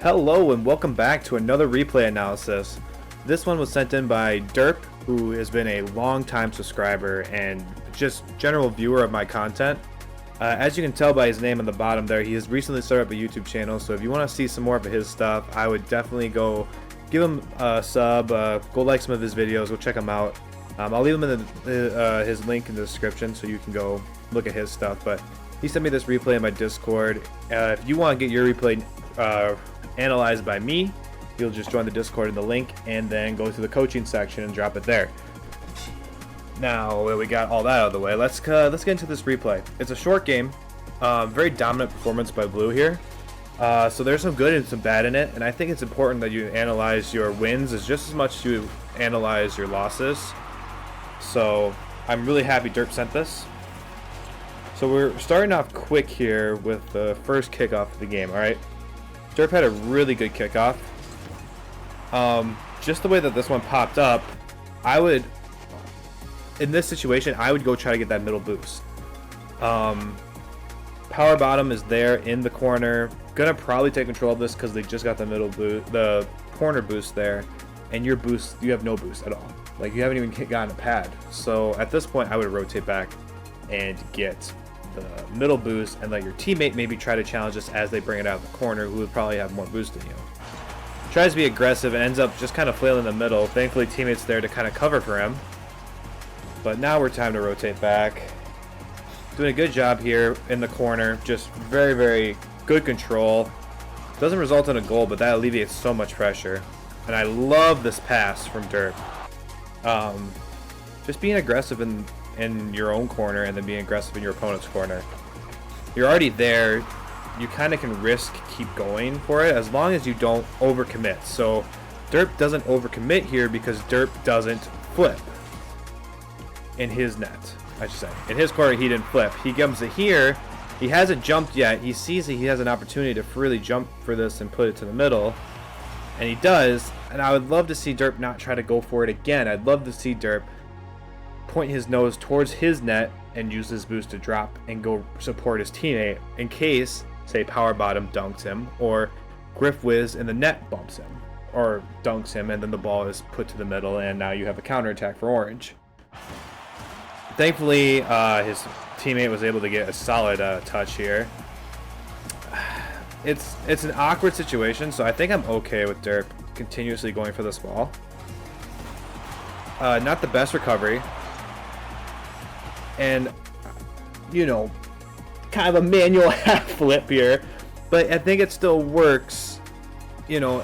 Hello and welcome back to another replay analysis. This one was sent in by Derp, who has been a long-time subscriber and just general viewer of my content. As you can tell by his name on the bottom there, he has recently started up a YouTube channel, so if you want to see some more of his stuff, I would definitely go give him a sub, go like some of his videos, go check him out. I'll leave him in his link in the description so you can go look at his stuff, but he sent me this replay in my Discord. If you want to get your replay analyzed by me, you'll just join the Discord in the link and then go to the coaching section and drop it there. Now that we got all that out of the way, let's get into this replay. It's a short game, very dominant performance by Blue here. So there's some good and some bad in it, and I think it's important that you analyze your wins as just as much as you analyze your losses. So I'm really happy Derp sent this. So we're starting off quick here with the first kickoff of the game. All right. Derp had a really good kickoff. Just the way that this one popped up, in this situation, I would go try to get that middle boost. Power bottom is there in the corner. Gonna probably take control of this because they just got the middle boost, the corner boost there, and your boost, you have no boost at all. Like, you haven't even gotten a pad. So at this point, I would rotate back and get the middle boost and let your teammate maybe try to challenge this as they bring it out of the corner, who would probably have more boost than you. Tries to be aggressive and ends up just kind of flailing in the middle. Thankfully, teammates there to kind of cover for him. But now we're time to rotate back. Doing a good job here in the corner. Just very, very good control. Doesn't result in a goal, but that alleviates so much pressure. And I love this pass from Derp. Just being aggressive in your own corner and then being aggressive in your opponent's corner. You're already there. You kind of can risk keep going for it as long as you don't overcommit. So Derp doesn't overcommit here because Derp doesn't flip in his net, I should say. In his corner, he didn't flip. He comes it here. He hasn't jumped yet. He sees that he has an opportunity to freely jump for this and put it to the middle. And he does. And I would love to see Derp not try to go for it again. I'd love to see Derp point his nose towards his net and use his boost to drop and go support his teammate in case, say, Power Bottom dunks him or Griff Wiz in the net bumps him or dunks him, and then the ball is put to the middle and now you have a counterattack for Orange. Thankfully, his teammate was able to get a solid touch here. It's an awkward situation, so I think I'm okay with Derp continuously going for this ball. Not the best recovery. And, you know, kind of a manual half flip here. But I think it still works. You know,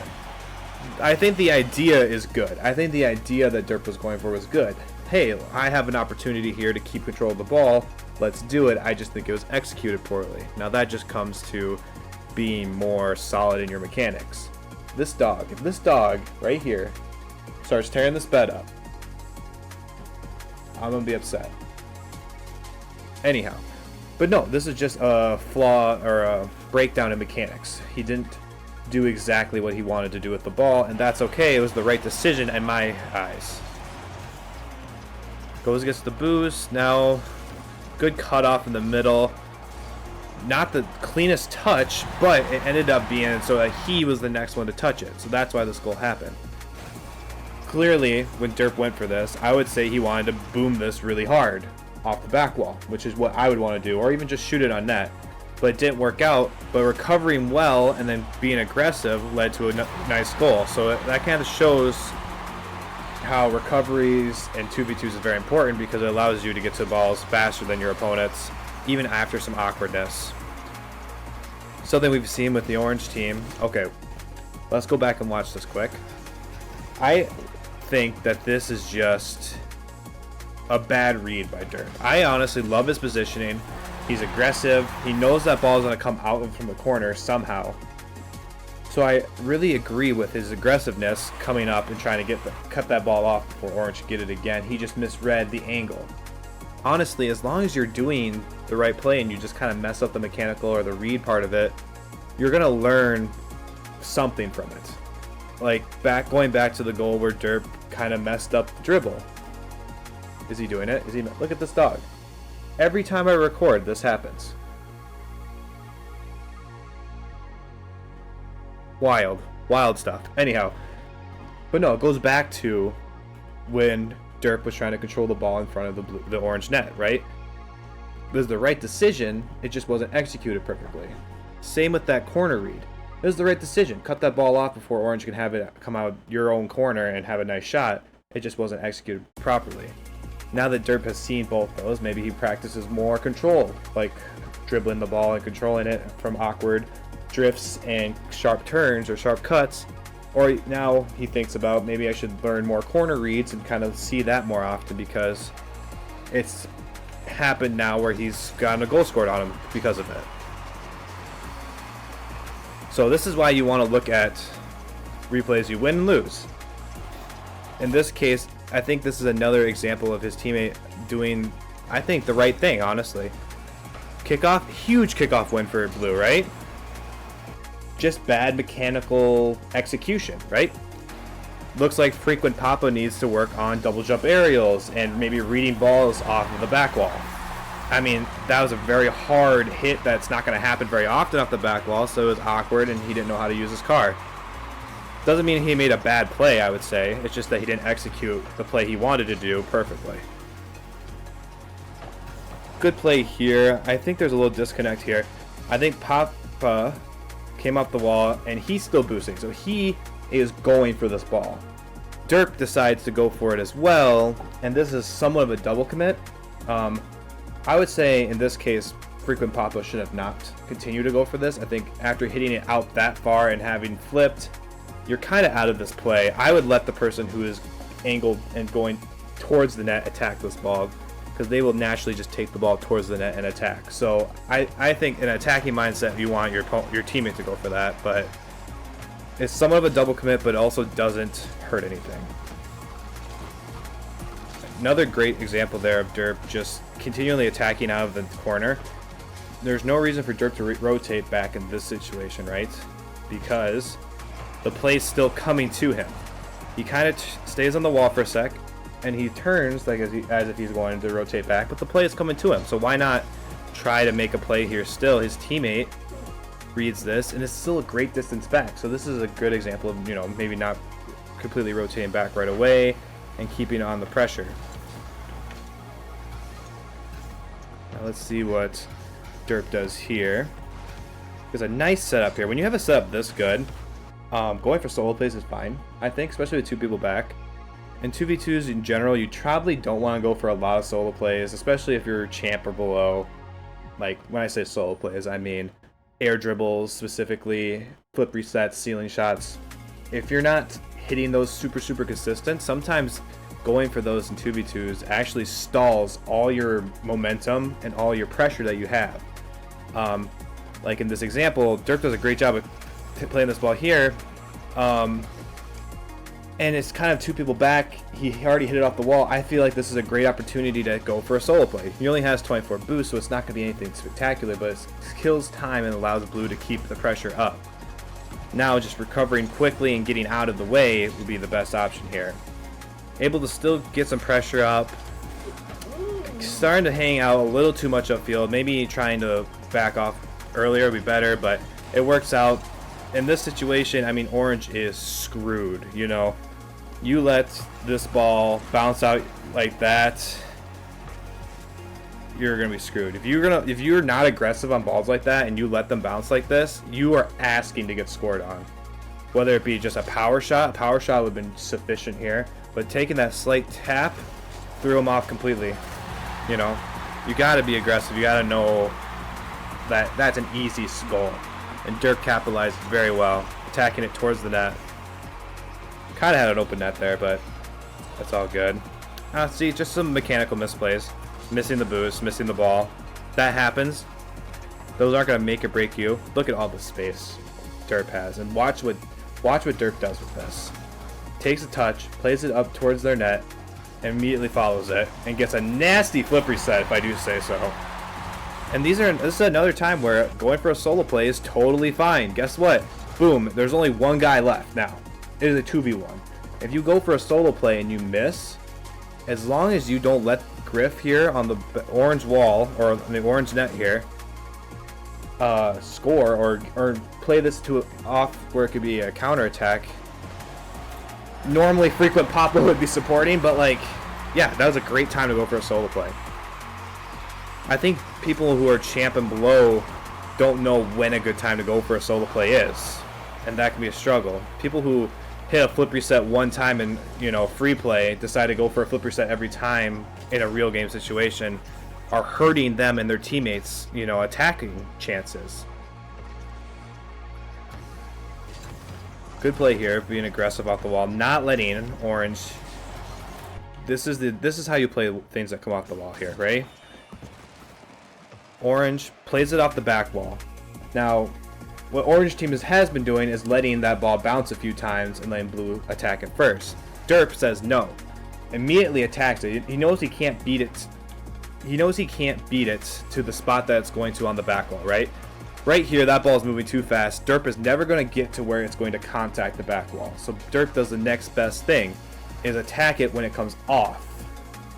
I think the idea is good. I think the idea that Derp was going for was good. Hey, I have an opportunity here to keep control of the ball. Let's do it. I just think it was executed poorly. Now that just comes to being more solid in your mechanics. This dog, if this dog right here starts tearing this bed up, I'm going to be upset. Anyhow, but no, this is just a flaw or a breakdown in mechanics. He didn't do exactly what he wanted to do with the ball, and that's okay. It was the right decision in my eyes. Goes against the boost. Now, good cutoff in the middle. Not the cleanest touch, but it ended up being so that he was the next one to touch it. So that's why this goal happened. Clearly, when Derp went for this, I would say he wanted to boom this really hard off the back wall, which is what I would want to do, or even just shoot it on net. But it didn't work out, but recovering well and then being aggressive led to a nice goal. So that kind of shows how recoveries and 2v2s is very important because it allows you to get to balls faster than your opponents, even after some awkwardness. Something we've seen with the Orange team. Okay, let's go back and watch this quick. I think that this is just a bad read by Derp. I honestly love his positioning. He's aggressive. He knows that ball is going to come out from the corner somehow. So I really agree with his aggressiveness coming up and trying to cut that ball off before Orange get it again. He just misread the angle. Honestly, as long as you're doing the right play and you just kind of mess up the mechanical or the read part of it, you're going to learn something from it. Like going back to the goal where Derp kind of messed up the dribble. Is he doing it? Look at this dog. Every time I record, this happens. Wild stuff. Anyhow, but no, it goes back to when Derp was trying to control the ball in front of the orange net, right? It was the right decision, it just wasn't executed perfectly. Same with that corner read. It was the right decision. Cut that ball off before orange can have it come out your own corner and have a nice shot. It just wasn't executed properly. Now that Derp has seen both those, maybe he practices more control, like dribbling the ball and controlling it from awkward drifts and sharp turns or sharp cuts. Or now he thinks about, maybe I should learn more corner reads and kind of see that more often, because it's happened now where he's gotten a goal scored on him because of it. So this is why you want to look at replays. You win and lose. In this case, I think this is another example of his teammate doing, I think, the right thing, honestly. Kickoff, huge kickoff win for Blue, right? Just bad mechanical execution, right? Looks like frequent Papa needs to work on double jump aerials and maybe reading balls off of the back wall. I mean, that was a very hard hit that's not going to happen very often off the back wall, so it was awkward and he didn't know how to use his car. Doesn't mean he made a bad play, I would say. It's just that he didn't execute the play he wanted to do perfectly. Good play here. I think there's a little disconnect here. I think Papa came up the wall and he's still boosting, so he is going for this ball. Derp decides to go for it as well, and this is somewhat of a double commit. I would say in this case, frequent Papa should have not continued to go for this. I think after hitting it out that far and having flipped, you're kind of out of this play. I would let the person who is angled and going towards the net attack this ball, because they will naturally just take the ball towards the net and attack. So I think in an attacking mindset, you want your teammate to go for that, but it's somewhat of a double commit, but also doesn't hurt anything. Another great example there of Derp just continually attacking out of the corner. There's no reason for Derp to rotate back in this situation, right? Because the play's still coming to him. He kind of stays on the wall for a sec, and he turns like as if he's going to rotate back, but the play is coming to him. So why not try to make a play here still? His teammate reads this, and it's still a great distance back. So this is a good example of, maybe not completely rotating back right away and keeping on the pressure. Now let's see what Derp does here. There's a nice setup here. When you have a setup this good, going for solo plays is fine, I think, especially with two people back. In 2v2s in general, you probably don't want to go for a lot of solo plays, especially if you're champ or below. Like, when I say solo plays, I mean air dribbles specifically, flip resets, ceiling shots. If you're not hitting those super consistent, sometimes going for those in 2v2s actually stalls all your momentum and all your pressure that you have. Like in this example, Derp does a great job of playing this ball here, and it's kind of two people back. He already hit it off the wall. I feel like this is a great opportunity to go for a solo play. He only has 24 boost, so it's not going to be anything spectacular, but it kills time and allows Blue to keep the pressure up. Now just recovering quickly and getting out of the way would be the best option here. Able to still get some pressure up. Starting to hang out a little too much upfield. Maybe trying to back off earlier would be better, but it works out. In this situation, I mean, Orange is screwed, You let this ball bounce out like that, you're gonna be screwed. If you're not aggressive on balls like that and you let them bounce like this, you are asking to get scored on. Whether it be just a power shot would have been sufficient here, but taking that slight tap threw him off completely. You gotta be aggressive. You gotta know that that's an easy goal. And Derp capitalized very well, attacking it towards the net. Kind of had an open net there, but that's all good. See, just some mechanical misplays. Missing the boost, missing the ball. That happens. Those aren't going to make or break you. Look at all the space Derp has. And watch what Derp does with this. Takes a touch, plays it up towards their net, and immediately follows it, and gets a nasty flip reset, if I do say so. And this is another time where going for a solo play is totally fine. Guess what? Boom, there's only one guy left now. It is a 2v1. If you go for a solo play and you miss, as long as you don't let Griff here on the orange wall, or on the orange net here, score or play this to off where it could be a counterattack. Normally, frequent Papa would be supporting, but like, yeah, that was a great time to go for a solo play. I think people who are champ and below don't know when a good time to go for a solo play is, and that can be a struggle. People who hit a flip reset one time in, you know, free play, decide to go for a flip reset every time in a real game situation, are hurting them and their teammates, you know, attacking chances. Good play here, being aggressive off the wall, not letting orange. This is how you play things that come off the wall here, right? Orange plays it off the back wall. Now, what orange team has been doing is letting that ball bounce a few times and letting blue attack it first. Derp says no. Immediately attacks it. He knows he can't beat it. He knows he can't beat it to the spot that it's going to on the back wall, right? Right here, that ball is moving too fast. Derp is never going to get to where it's going to contact the back wall. So Derp does the next best thing, is attack it when it comes off.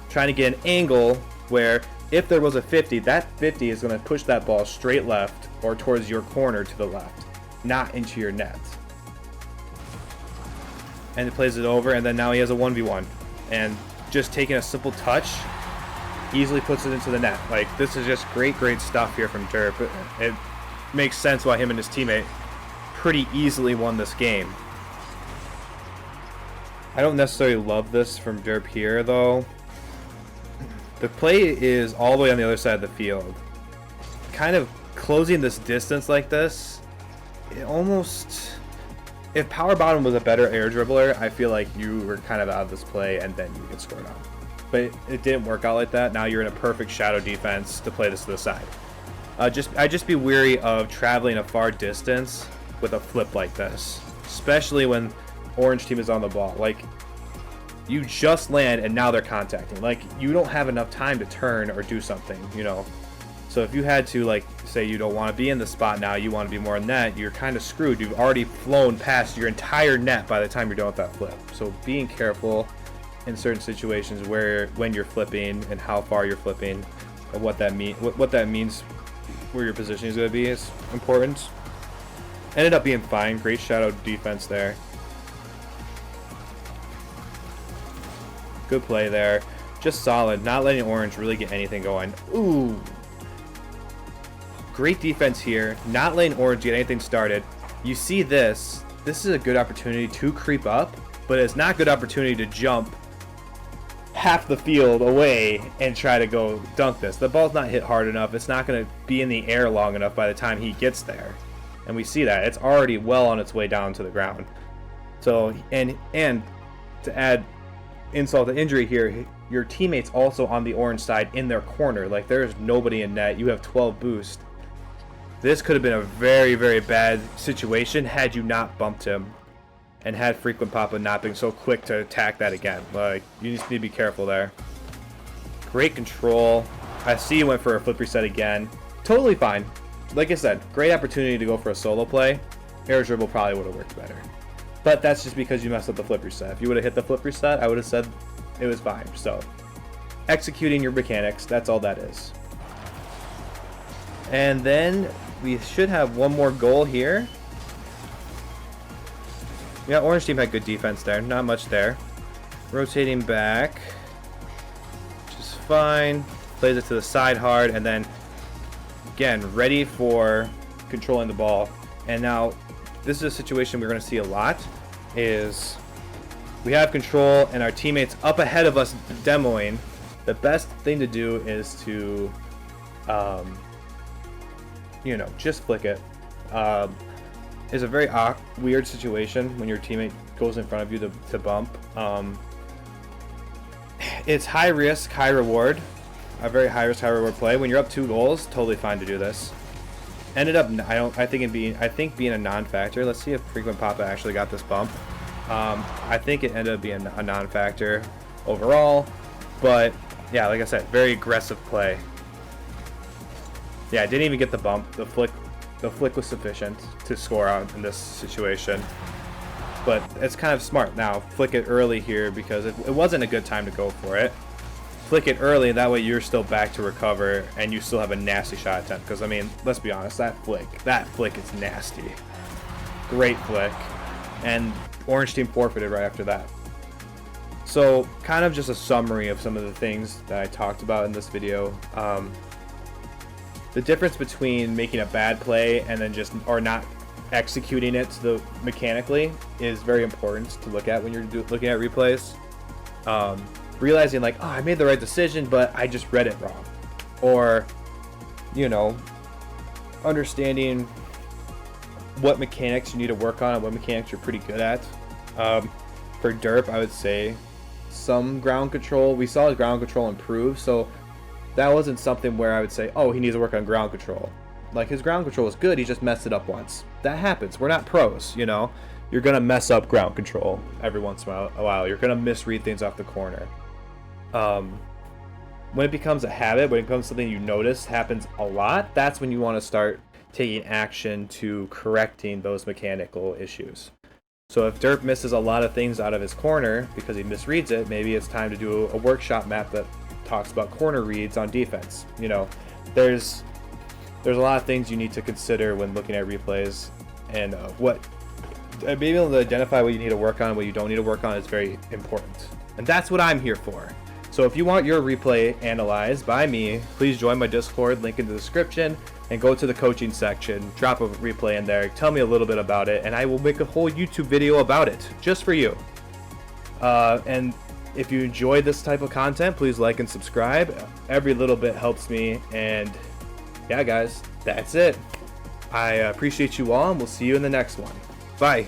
Trying to get an angle where if there was a 50, that 50 is going to push that ball straight left or towards your corner to the left, not into your net. And he plays it over, and then now he has a 1v1. And just taking a simple touch, easily puts it into the net. Like, this is just great stuff here from Derp. It makes sense why him and his teammate pretty easily won this game. I don't necessarily love this from Derp here, though. The play is all the way on the other side of the field. Kind of closing this distance like this, it almost... If Power Bottom was a better air dribbler, I feel like you were kind of out of this play and then you get scored on. But it didn't work out like that. Now you're in a perfect shadow defense to play this to the side. I'd just be wary of traveling a far distance with a flip like this, especially when orange team is on the ball. Like, you just land and now they're contacting. Like, you don't have enough time to turn or do something, you know. So if you had to, like, say you don't want to be in the spot now, you want to be more in net, you're kind of screwed. You've already flown past your entire net by the time you're done with that flip. So being careful in certain situations when you're flipping and how far you're flipping and what that means where your position is going to be is important. Ended up being fine. Great shadow defense there. Good play there. Just solid. Not letting orange really get anything going. Ooh. Great defense here. Not letting orange get anything started. You see this. This is a good opportunity to creep up, but it's not a good opportunity to jump half the field away and try to go dunk this. The ball's not hit hard enough. It's not going to be in the air long enough by the time he gets there. And we see that. It's already well on its way down to the ground. So, and to add insult to injury here, your teammate's also on the orange side in their corner. Like, there's nobody in net. You have 12 boost. This could have been a very bad situation had you not bumped him and had frequent Papa not been so quick to attack that again. Like, you just need to be careful there. Great control. I see you went for a flip reset again. Totally fine. Like I said, great opportunity to go for a solo play. Air dribble probably would have worked better. But that's just because you messed up the flip reset. If you would have hit the flip reset, I would have said it was fine. So, executing your mechanics, that's all that is. And then we should have one more goal here. Yeah, orange team had good defense there. Not much there. Rotating back. Which is fine. Plays it to the side hard. And then, again, ready for controlling the ball. And now, this is a situation we're going to see a lot. Is we have control and our teammates up ahead of us demoing. The best thing to do is to, you know, just flick it. Is a very weird situation when your teammate goes in front of you to bump. It's high risk, high reward. A very high risk, high reward play. When you're up 2 goals, totally fine to do this. Ended up, I think being a non-factor. Let's see if frequent Papa actually got this bump. I think it ended up being a non-factor overall, but yeah, like I said, very aggressive play. Yeah, I didn't even get the bump. The flick was sufficient to score out in this situation. But it's kind of smart now. Flick it early here because it wasn't a good time to go for it. flick it early, and that way you're still back to recover and you still have a nasty shot attempt. Because I mean, let's be honest, that flick is nasty. Great flick, and orange team forfeited right after that. So kind of just a summary of some of the things that I talked about in this video. The difference between making a bad play and then just or not executing it to the mechanically is very important to look at when you're looking at replays. Realizing like, oh, I made the right decision, but I just read it wrong, or you know, understanding what mechanics you need to work on and what mechanics you're pretty good at. For derp, I would say some ground control. We saw his ground control improve, so that wasn't something where I would say, oh, he needs to work on ground control. Like, his ground control was good, he just messed it up once. That happens. We're not pros, you know. You're gonna mess up ground control every once in a while. You're gonna misread things off the corner. When it becomes a habit, when it becomes something you notice happens a lot, that's when you want to start taking action to correcting those mechanical issues. So if Derp misses a lot of things out of his corner because he misreads it, maybe it's time to do a workshop map that talks about corner reads on defense. You know, there's a lot of things you need to consider when looking at replays, and being able to identify what you need to work on, what you don't need to work on is very important. And that's what I'm here for. So if you want your replay analyzed by me, please join my Discord, link in the description, and go to the coaching section, drop a replay in there, tell me a little bit about it, and I will make a whole YouTube video about it, just for you. And if you enjoy this type of content, please like and subscribe. Every little bit helps me, and yeah, guys, that's it. I appreciate you all, and we'll see you in the next one. Bye.